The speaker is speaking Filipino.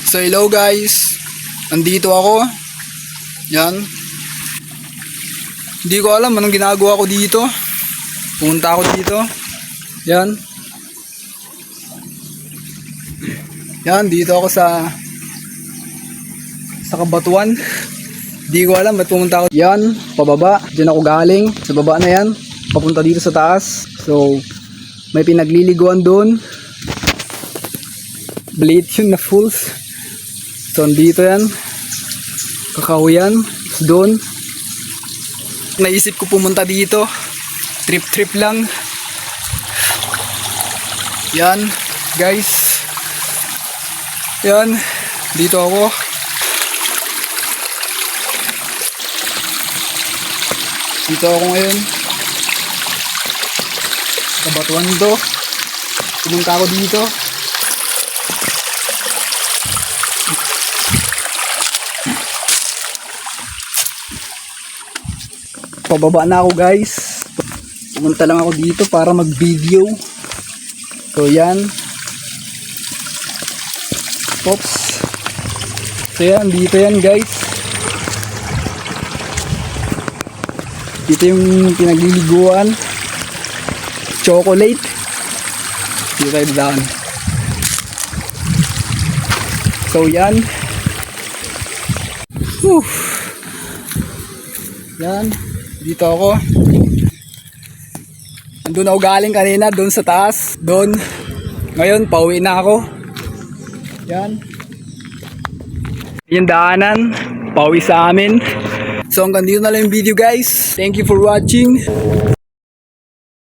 So hello guys, nandito ako. Yan. Hindi ko alam anong ginagawa ko dito. Pumunta ako dito. Yan. Yan, dito ako sa kabatuan. Hindi ko alam ba't pumunta ako. Yan, pababa. Diyan ako galing. Sa baba na yan. Papunta dito sa taas. So, may pinagliliguan doon. Blade yun na fools. So, dito yan. Kakahuyan. Doon. Naisip ko pumunta dito. Trip lang. Yan, guys. Yan, dito ako. Dito ako ngayon. Kabatuan to. Pumunta ako dito. Pababa na ako guys. Pumunta lang ako dito para mag-video. So yan. Oops. So yan, dito yan guys. Dito yung pinagliliguan. Chocolate. Dito tayo daan. So yan. Whew. Yan. Dito ako. Andun ako galing kanina. Doon sa taas. Doon. Ngayon, pauwi na ako. Yan. Yung daanan. Pauwi sa amin. So hanggang dito na lang yung video guys. Thank you for watching.